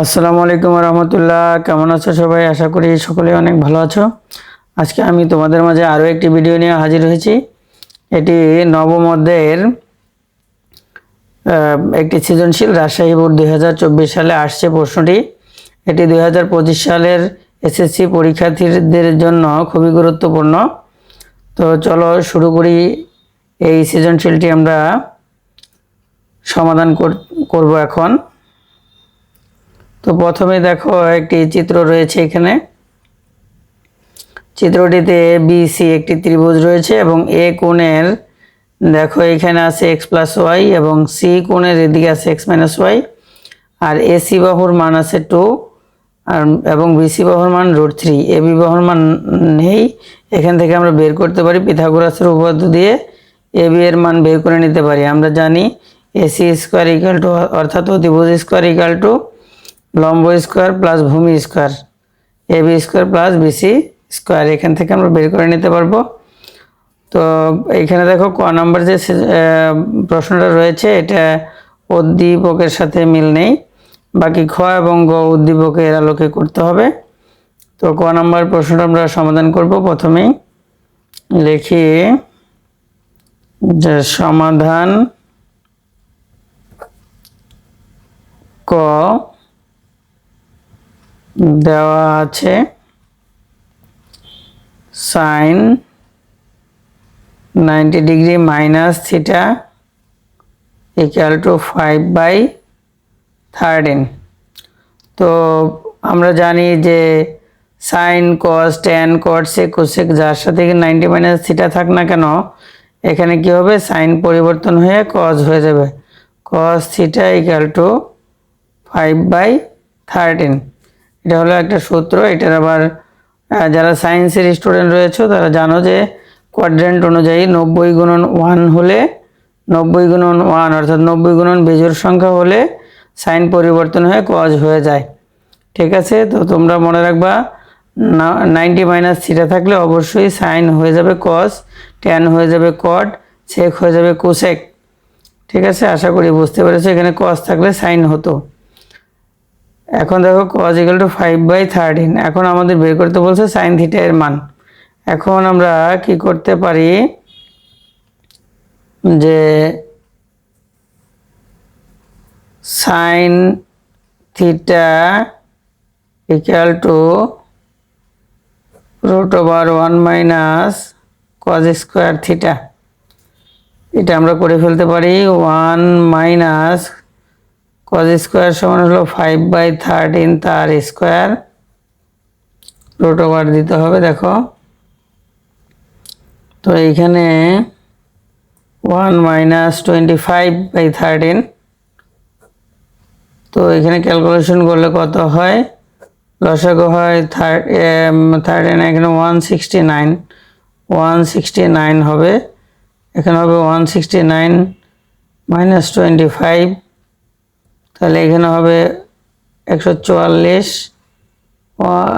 আসসালামু আলাইকুম রহমতুল্লাহ। কেমন আছো সবাই? আশা করি সকলে অনেক ভালো আছো। আজকে আমি তোমাদের মাঝে আরও একটি ভিডিও নিয়ে হাজির হয়েছি। এটি নবম অধ্যায়ের একটি সৃজনশীল রাজশাহী বোর্ড 2024 সালে আসছে প্রশ্নটি। এটি 2025 সালের এসএসসি পরীক্ষার্থীদের জন্য খুবই গুরুত্বপূর্ণ। তো চলো শুরু করি। এই সৃজনশীলটি আমরা সমাধান করব এখন। তো প্রথমে দেখো একটি চিত্র রয়েছে এখানে। চিত্রটিতে বিসি একটি ত্রিভুজ রয়েছে এবং এ কোণের দেখো এখানে আছে x+y এবং সি কোণের এদিকে আছে x-y, আর এসি বাহুর মান আছে 2 আর এবং বিসি বাহুর মান √3। এবি বাহুর মান নেই, এখান থেকে আমরা বের করতে পারি পিথাগোরাসের উপপাদ্য দিয়ে এবি এর মান বের করে নিতে পারি। আমরা জানি এসি স্কোয়ার ইকুয়াল টু অর্থাৎ অতিভুজ স্কোয়ার ইকুয়াল টু লম্ব স্কোয়ার প্লাস ভূমি square, AB square plus BC square. এখান থেকে আমরা বের করে নিতে পারবো। তো এইখানে দেখো ক নম্বর যে প্রশ্নটা রয়েছে এটা উদ্দীপকের সাথে মিল নেই, বাকি খ এবং গ উদ্দীপকের আলোকে করতে হবে। তো ক নম্বর প্রশ্নটা আমরা সমাধান করব। প্রথমেই লিখি যে সমাধান ক দেওয়া আছে sine 90 degree minus theta equal to 5/13। তো আমরা জানি যে sine cos tan cot sec cosec যার সাথে 90 মাইনাস থিটা থাক না কেন এখানে কি হবে, সাইন পরিবর্তন হয়ে কস হয়ে যাবে। Cos theta equal to 5/13। এটা হলো একটা সূত্র। এটার আবার যারা সায়েন্সের স্টুডেন্ট রয়েছে তারা জানো যে কোয়াড্রেন্ট অনুযায়ী 90x1 হলে 90x1 অর্থাৎ 90 বেজোড় সংখ্যা হলে সাইন পরিবর্তন হয়ে কজ হয়ে যায়। ঠিক আছে, তো তোমরা মনে রাখবা 90 মাইনাস থিটা থাকলে অবশ্যই সাইন হয়ে যাবে কস, ট্যান হয়ে যাবে কট, সেক হয়ে যাবে কোসেক। ঠিক আছে, আশা করি বুঝতে পেরেছো। এখানে কস থাকলে সাইন হতো। এখন দেখো cos ইকুয়াল টু 5/13। এখন আমাদের বের করতে বলছে সাইন থিটা এর মান। এখন আমরা কি করতে পারি যে sine theta equal to √1 - cos square theta, এটা আমরা করে ফেলতে পারি। 1 - cos স্কোয়ার সমান হলো 5/13 তার স্কোয়ার, √1 দিতে হবে। দেখো তো এইখানে 1 - 25/13। তো এখানে ক্যালকুলেশন করলে কত হয়, লসাগু হয় 13, এখানে 169 হবে। এখানে হবে 169 - 25, তাহলে এখানে হবে 144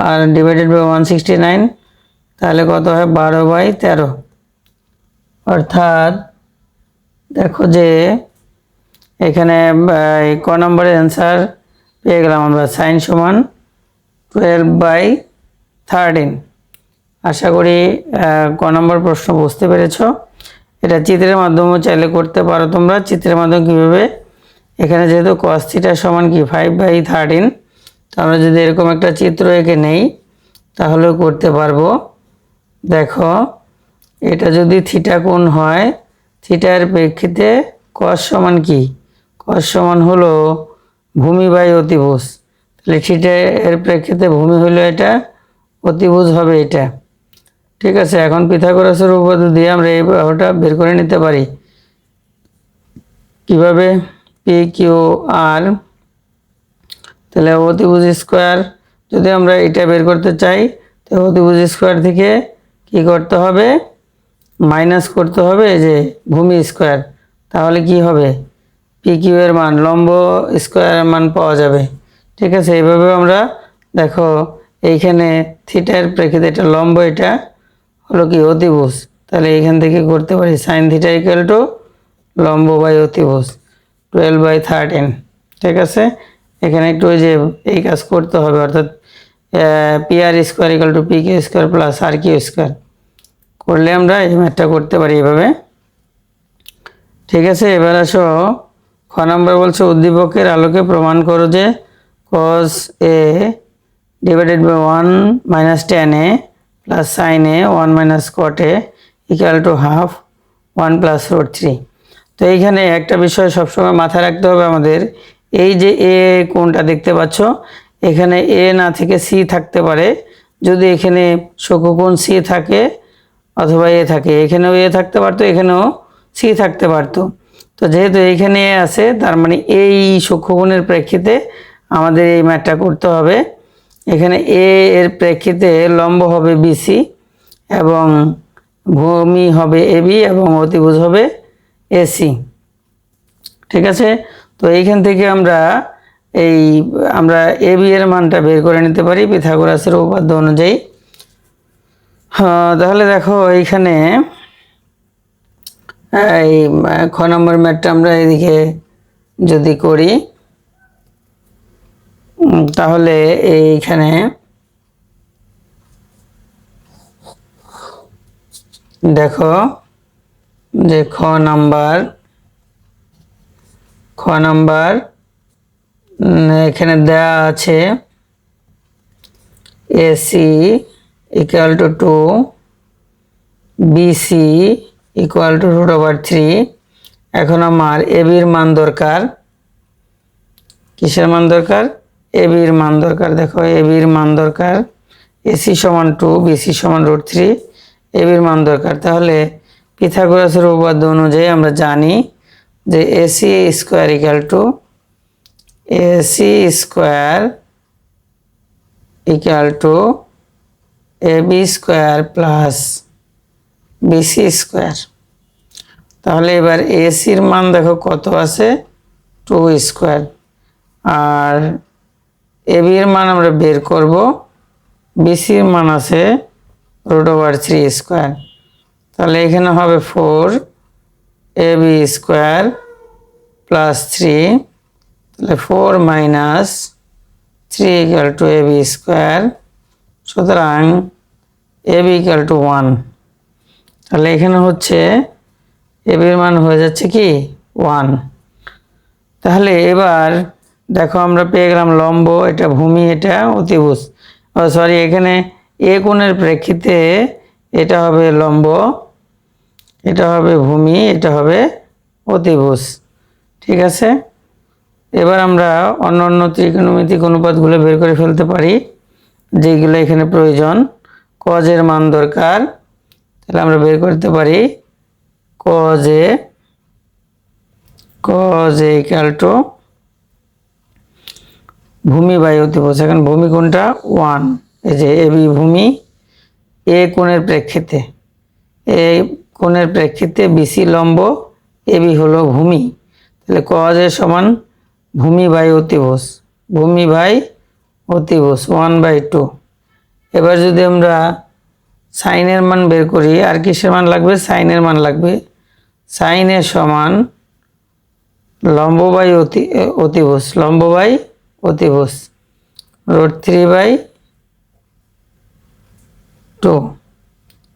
আর ডিভাইডেড বাই 169, তাহলে কত হয় 12/13। অর্থাৎ দেখো যে এখানে ক নম্বরের অ্যান্সার পেয়ে গেলাম আমরা, সাইন সমান 12/13। আশা করি ক নম্বর প্রশ্ন বুঝতে পেরেছো। এটা চিত্রের মাধ্যমেও চাইলে করতে পারো তোমরা। চিত্রের মাধ্যমে কীভাবে, এখানে যেহেতু cos থিটা সমান কি 5/13, তো আমরা যদি এরকম একটা চিত্র এঁকে নেই তাহলেও করতে পারবো। দেখো এটা যদি থিটা কোণ হয়, থিটার প্রেক্ষিতে cos সমান কি, cos সমান হলো ভূমি বাই অতিভুজ। তাহলে থিটা এর প্রেক্ষিতে ভূমি হলো এটা, অতিভুজ হবে এটা। ঠিক আছে, এখন পিথাগোরাসের উপপাদ্য দিয়ে আমরা এই বাহুটা বের করে নিতে পারি। কিভাবে, PQR, তাহলে অতিভুজ স্কোয়ার যদি আমরা এটা বের করতে চাই তো অতিভুজ স্কোয়ার থেকে কি করতে হবে, মাইনাস করতে হবে এই যে ভূমি স্কোয়ার। তাহলে কি হবে, PQ এর মান, লম্ব স্কোয়ারের মান পাওয়া যাবে। ঠিক আছে, এইভাবে আমরা দেখো এইখানে থিটার প্রেক্ষিতে এটা লম্ব, এটা হলো কি অতিভুজ, তাহলে এইখান থেকে করতে পারি সাইন থিটা ইকুয়াল টু লম্ব বাই অতিভুজ 12/13। ঠিক আছে, এখানে একটু ওই যে এই কাজ করতে হবে, অর্থাৎ P R square equal to P Q square plus R Q square করলে আমরা এই ম্যাথটা করতে পারি এভাবে। ঠিক আছে, এবার আসো খ নম্বর বলছে উদ্দীপকের আলোকে প্রমাণ করো যে cos a divided by 1 minus tan a plus sin a 1 minus cot a equal to half 1 plus root 3। তো এইখানে একটা বিষয় সবসময় মাথায় রাখতে হবে আমাদের, এই যে এ কোণটা দেখতে পাচ্ছ, এখানে এ না থেকে সি থাকতে পারে। যদি এখানে সূক্ষ্মকোণ সি থাকে অথবা এ থাকে, এখানেও এ থাকতে পারতো, এখানেও সি থাকতে পারতো। তো যেহেতু এইখানে এ আছে, তার মানে এই সূক্ষ্মকোণের প্রেক্ষিতে আমাদের এই ম্যাথটা করতে হবে। এখানে এ এর প্রেক্ষিতে লম্ব হবে বিসি এবং ভূমি হবে এবি এবং অতিভুজ হবে এসি। ঠিক আছে, তো এইখান থেকে আমরা এবি এর মানটা বের করে নিতে পারি পিথাগোরাসের উপপাদ্য অনুযায়ী। তাহলে দেখো এইখানে এই খ নম্বর ম্যাথটা আমরা এদিকে যদি করি, তাহলে এইখানে দেখো যে খ নাম্বার এখানে দেয়া আছে AC equal to 2, BC equal to √3। এখন আমার এবির মান দরকার। কিসের মান দরকার? এবির মান দরকার। দেখো এবির মান দরকার, এসি সমান 2, বিসি সমান √3, এবির মান দরকার। তাহলে পিথাগোরাসের উপপাদ্য অনুযায়ী আমরা জানি যে AC square equal to AB square plus BC square. তাহলে এবার এসির মান দেখো কত আছে, 2 স্কোয়ার, আর এবির মান আমরা বের করব, বিসির মান আছে √3 স্কোয়ার। তাহলে এখানে হবে 4 এবি স্কোয়ার প্লাস 3, তাহলে 4 minus 3 equal to AB square. সুতরাং এবি ইকুয়াল টু 1। তাহলে এখানে হচ্ছে এবির মান হয়ে যাচ্ছে কি 1। তাহলে এবার দেখো আমরা পেয়ে গেলাম লম্ব, এটা ভূমি, এটা অতিভুজ। সরি, এখানে এ কোণের প্রেক্ষিতে এটা হবে লম্ব, এটা হবে ভূমি, এটা হবে অতিভুজ। ঠিক আছে, এবার আমরা অন্য ত্রিকোণমিতিক অনুপাতগুলো বের করে ফেলতে পারি, যেগুলো এখানে প্রয়োজন। কজের মান দরকার, তাহলে আমরা বের করতে পারি কজ এ ইকুয়াল টু ভূমি বাই অতিভুজ। এখন ভূমি কোণটা 1, এই যে এবি ভূমি, এ কোণের প্রেক্ষিতে বিসি লম্ব, এবি হলো ভূমি। তাহলে কজ এ সমান ভূমি বাই অতিভুজ 1/2। এবার যদি আমরা সাইনের মান বের করি, আর কিসের মান লাগবে? সাইনের মান লাগবে। সাইন এ সমান লম্ব বাই অতিভুজ √3/2।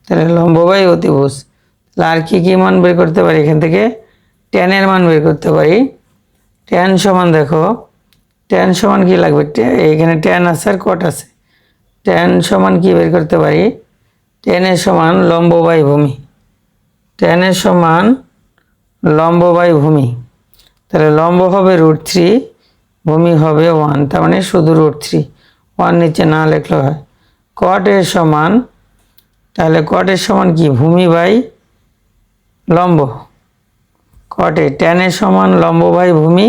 তাহলে লম্ব বাই অতিভুজ। তাহলে আর কি মান বের করতে পারি? এখান থেকে tan এর মান বের করতে পারি। tan সমান, দেখো tan সমান কি লাগবে? এখানে tan আছে আর cot আছে। tan সমান কি বের করতে পারি? tan এর সমান লম্ব বাই ভূমি। তাহলে লম্ব হবে √3, ভূমি হবে 1, তার মানে শুধু √3, 1 নিচে না লিখলে হয়। cot এর সমান, তাহলে cot এর সমান কি? ভূমি বাই লম্ব। cot এ tan এর সমান লম্ব বাই ভূমি,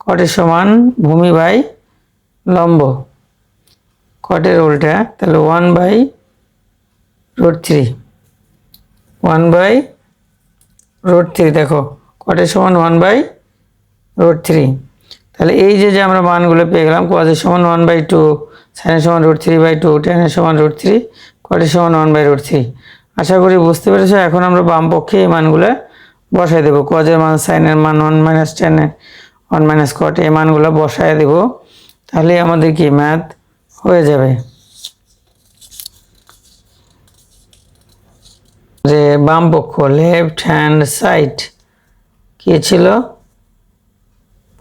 cot এর সমান ভূমি বাই লম্ব, cot এর উল্টা। তাহলে 1/√3 দেখো cot এর সমান 1/√3। তাহলে এই যে আমরা মানগুলো পেয়ে গেলাম, cos এর সমান 1/2, sin এর সমান √3/2, tan এর সমান √3, cot এর সমান 1/√3। আশা করি বুঝতে পেরেছো। এখন আমরা বাম পক্ষে এই মানগুলো বসাই দেবো। cos এর মান, sin এর মান, 1 - tan এর 1 মাইনাস কট এই মানগুলো বসায় দেব, তাহলে আমাদের কি ম্যাথ হয়ে যাবে। যে বাম পক্ষ লেফট হ্যান্ড সাইড কি ছিল,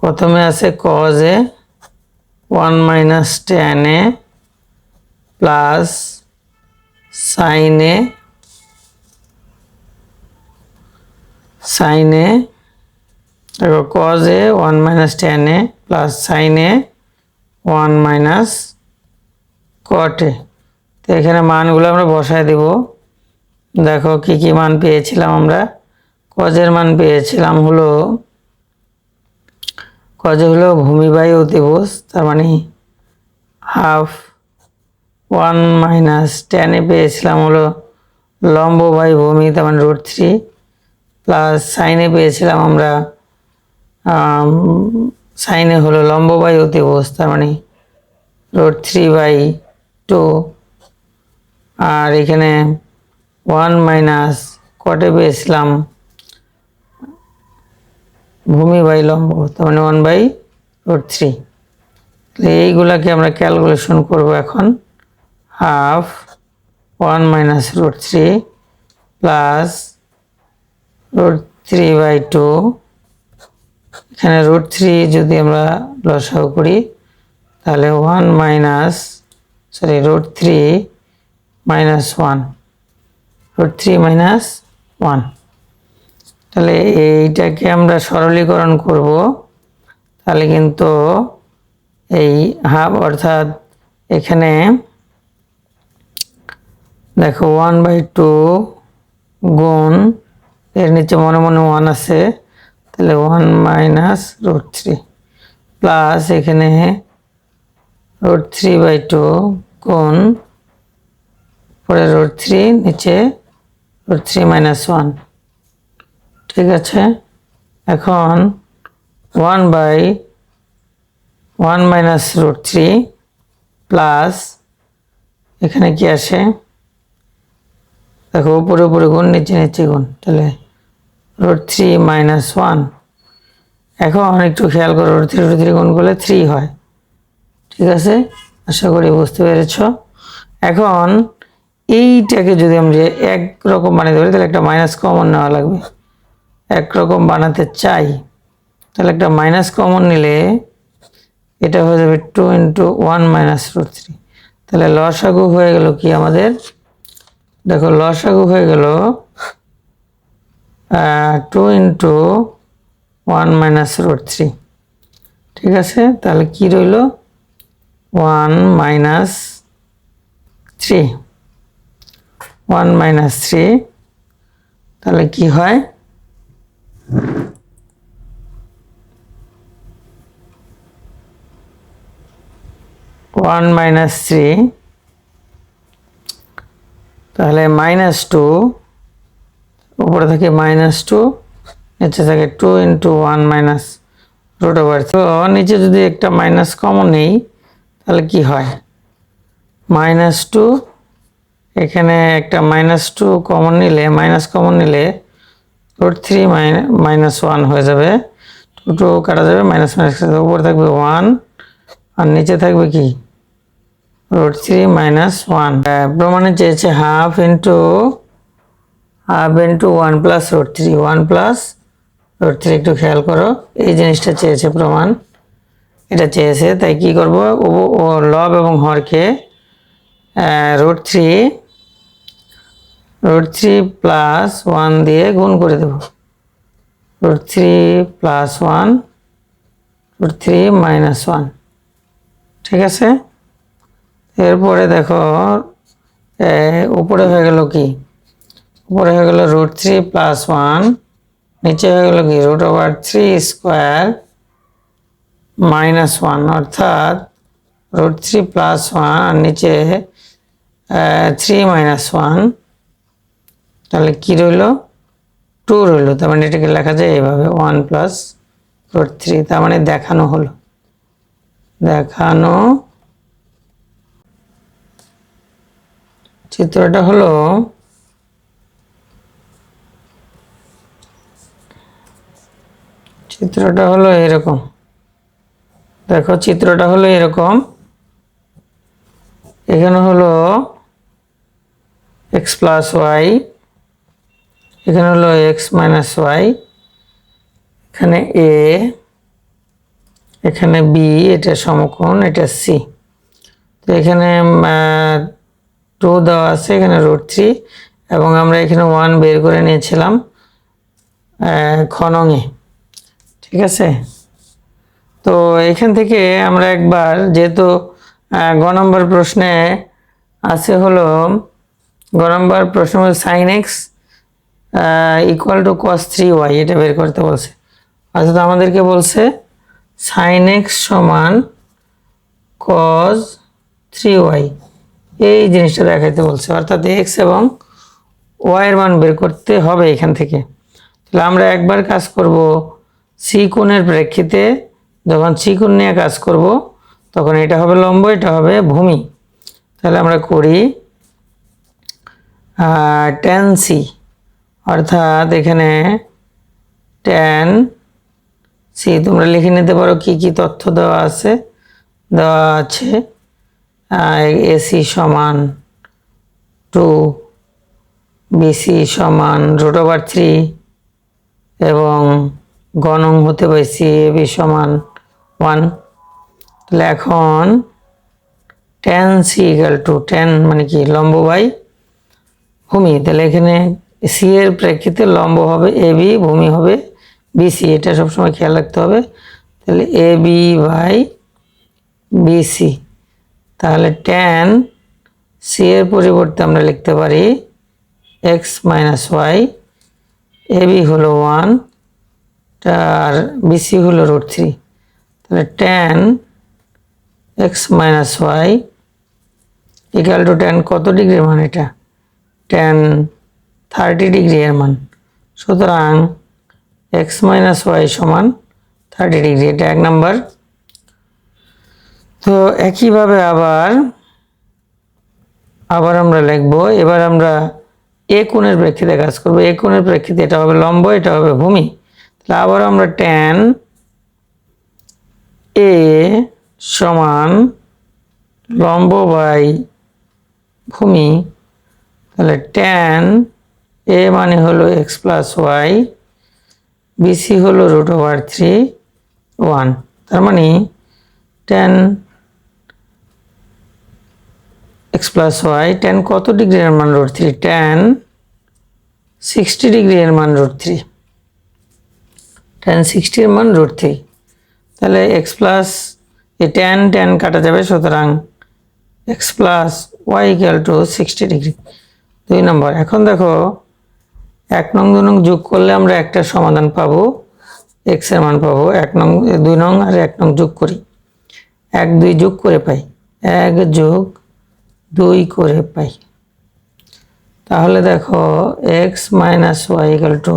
প্রথমে আছে cos a 1 minus tan a plus sin a দেখো cos a 1 minus tan a plus sin a 1 minus cot a। তো এখানে মানগুলো আমরা বসায় দেব। দেখো কি কি মান পেয়েছিলাম আমরা। cos এর মান পেয়েছিলাম হলো cos হলো ভূমি বাই অতিভুজ, তার মানে হাফ। 1 মাইনাস tan এ পেয়েছিলাম হলো লম্ব বাই ভূমি, তার মানে √3 প্লাস sin এ পেয়েছিলাম আমরা sin এ হলো লম্ব বাই অতিভুজ, তার মানে √3/2। আর এখানে 1 মাইনাস cot এ পেয়েছিলাম ভূমি বাই লম্ব, তার মানে 1/√3। এইগুলাকে আমরা ক্যালকুলেশন করব এখন। হাফ 1 মাইনাস √3 প্লাস √3/2, এখানে √3 যদি আমরা লসাগু করি তাহলে 1 মাইনাস √3 মাইনাস 1, √3 মাইনাস 1। তাহলে এইটাকে আমরা সরলীকরণ করব, তাহলে কিন্তু এই হাফ অর্থাৎ এখানে দেখো 1/2 গুণ এর নিচে মনে মনে 1 আছে, তাহলে 1 মাইনাস √3 প্লাস এখানে √3/2 গুণ পরে √3 নিচে √3 মাইনাস 1। ঠিক আছে, এখন 1/1 মাইনাস √3 প্লাস এখানে কি আসে দেখো উপরে উপরে গুণ নিচে নিচে গুণ, তাহলে √3 মাইনাস 1। এখন একটু খেয়াল করো √3 গুণ করলে 3 হয়। ঠিক আছে, আশা করি বুঝতে পেরেছ। এখন এইটাকে যদি আমরা একরকম বানাতে পারি তাহলে একটা মাইনাস কমন নেওয়া লাগবে। একরকম বানাতে চাই তাহলে একটা মাইনাস কমন নিলে এটা হয়ে যাবে 2 × 1 মাইনাস √3। তাহলে লসাগু হয়ে গেল কি আমাদের, দেখো লসাগু হয়ে গেল 2 × 1 মাইনাস √3। ঠিক আছে, তাহলে কি রইল 1 মাইনাস 3, 1 মাইনাস 3, তাহলে কি হয় 1 মাইনাস 3, তাহলে -2, উপরে থাকে -2, নিচে থাকে 2 × 1 মাইনাস √3। তো নিচে যদি একটা মাইনাস কমন নেই তাহলে কি হয় -2, এখানে একটা -2 কমন নিলে √3 মাইনাস 1 হয়ে যাবে, 2 কাটা যাবে, মাইনাস মাইনাস উপরে থাকবে 1 আর নিচে থাকবে কি √3 মাইনাস 1। প্রমাণে চেয়েছে হাফ ইন্টু 1 প্লাস √3, 1 প্লাস √3। একটু খেয়াল করো এই জিনিসটা চেয়েছে প্রমাণ, এটা চেয়েছে, তাই কি করব ও লব এবং হরকে √3 প্লাস 1 দিয়ে গুণ করে দেব। √3 প্লাস 1, √3 মাইনাস 1। ঠিক আছে, এরপরে দেখো উপরে হয়ে গেল কি, উপরে হয়ে গেল √3 প্লাস 1, নিচে হয়ে গেল কি √3 স্কোয়ার মাইনাস 1, অর্থাৎ √3 প্লাস 1 আর নিচে 3 মাইনাস 1, তাহলে কি রইল 2 রইল। তার মানে এটাকে লেখা যায় এইভাবে 1 প্লাস √3, তার মানে দেখানো হলো, দেখানো চিত্রটা হলো এরকম। দেখো চিত্রটা হলো এরকম, এখানে হলো এক্স প্লাস ওয়াই, এখানে হলো এক্স মাইনাস ওয়াই, এখানে এ, এখানে বি, এটা সমকোণ, এটা সি। তো এখানে 2 দেওয়া আছে, এখানে √3, এবং আমরা এখানে 1 বের করে নিয়েছিলাম ঘনঙে। ঠিক আছে, তো এখান থেকে আমরা একবার, যেহেতু গ নম্বর প্রশ্নে আছে হলো, গ নম্বর প্রশ্ন sine X equal to cos 3y, এটা বের করতে বলছে। অর্থাৎ আমাদেরকে বলছে সাইন এক্স সমান কস 3y, এই জিনিসটা দেখাইতে বলছে। অর্থাৎ এক্স এবং ওয়াই এর মান বের করতে হবে এখান থেকে। তাহলে আমরা একবার কাজ করব সি কোণের প্রেক্ষিতে, যখন সি কোণ নিয়ে কাজ করব তখন এটা হবে লম্ব, এটা হবে ভূমি। তাহলে আমরা করি tan সি, অর্থাৎ এখানে tan সি, তোমরা লিখে নিতে পারো কি কি তথ্য দেওয়া আছে। দেওয়া আছে এসি সমান 2, বিসি সমান √3, এবং গণং হতে পাইছি এবি সমান 1। তাহলে এখন tan C equal to, tan মানে কি লম্ব বাই ভূমি। তাহলে এখানে সি এর প্রেক্ষিতে লম্ব হবে এবি, ভূমি হবে বিসি, এটা সবসময় খেয়াল রাখতে হবে। তাহলে এবি বাই বিসি, তাহলে tan সি এর পরিবর্তে আমরা লিখতে পারি এক্স মাইনাস ওয়াই, এবি হলো 1 আর বিসি হলো √3। তাহলে tan X minus Y equal to tan কত ডিগ্রির মান, এটা tan 30 ডিগ্রি এর মান। সুতরাং এক্স মাইনাস ওয়াই সমান 30 ডিগ্রি, এটা 1 নাম্বার। তো একইভাবে আবার আমরা লিখবো, এবার আমরা এ কোণের প্রেক্ষিতে কাজ করব। এ কোণের প্রেক্ষিতে এটা হবে লম্ব, এটা হবে ভূমি। তাহলে আবার আমরা tan এ সমান লম্ব বাই ভূমি, তাহলে tan এ মানে হলো এক্স প্লাস ওয়াই, বিসি হলো √3 1। তার মানে tan X plus Y, tan কত ডিগ্রি এর মান √3, tan 60 ডিগ্রি এর মান √3, tan 60 এর মান √3। তাহলে এক্স প্লাস এই tan কাটা যাবে, সুতরাং X plus Y equal to 60 degree, 2 নম্বর। এখন দেখো 1 নং 2 নং যোগ করলে আমরা একটা সমাধান পাবো, এক্স এর মান পাবো। 1 নং 2 নং আর 1 নং যোগ করি, 1 2 যোগ করে পাই, 1 যোগ 2 করে পাই। তাহলে দেখো X minus Y equal to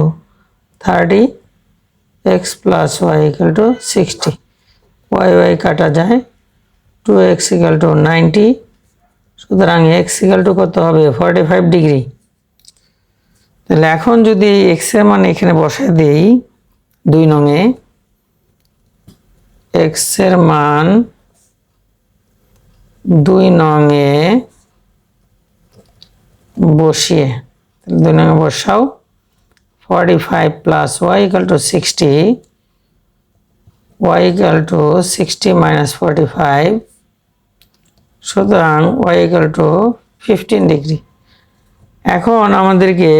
30, X plus Y equal to 60, Y কাটা যায়, 2x ইকুয়াল টু 90। সুতরাং এক্স ইকুয়াল টু কত হবে, 45 ডিগ্রি। তাহলে এখন যদি এক্স এর মান এখানে বসায় দেই 2 নংয়ে, এক্স এর মান 2 নংয়ে বসিয়ে, 2 নংয়ে বসাও, 45 plus Y equal to 60, y equal to 60 minus 45, সুতরাং y ইকুয়াল টু 15 ডিগ্রি। এখন আমাদেরকে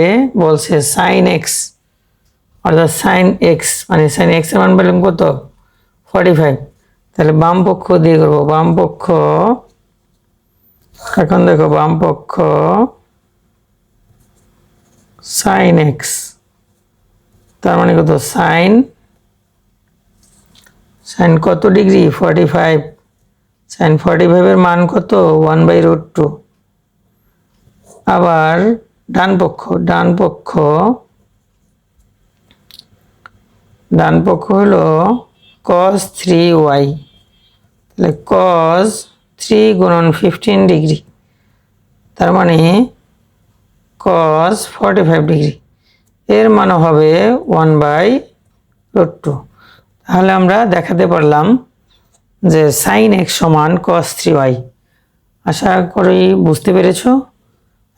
বলছে সাইন এক্স, অর্থাৎ সাইন এক্স মানে সাইন এক্স এর মান পেলাম কত, 45। তাহলে বাম পক্ষ দিয়ে করবো, বাম পক্ষ, এখন দেখো বাম পক্ষ সাইন এক্স, তার মানে কত, সাইন কত ডিগ্রি, 45, সাইন 45 এর মান কত, 1/√2। আবার ডান পক্ষ হলো cos 3y, তাহলে cos 3 গুণন 15 ডিগ্রি, তার মানে cos 45 ডিগ্রি, এর মান হবে 1/√2। তাহলে আমরা দেখাতে পারলাম যে সাইন এক্স সমান কস 3y। আশা করি বুঝতে পেরেছো।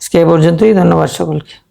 আজকে এ পর্যন্তই, ধন্যবাদ সকলকে।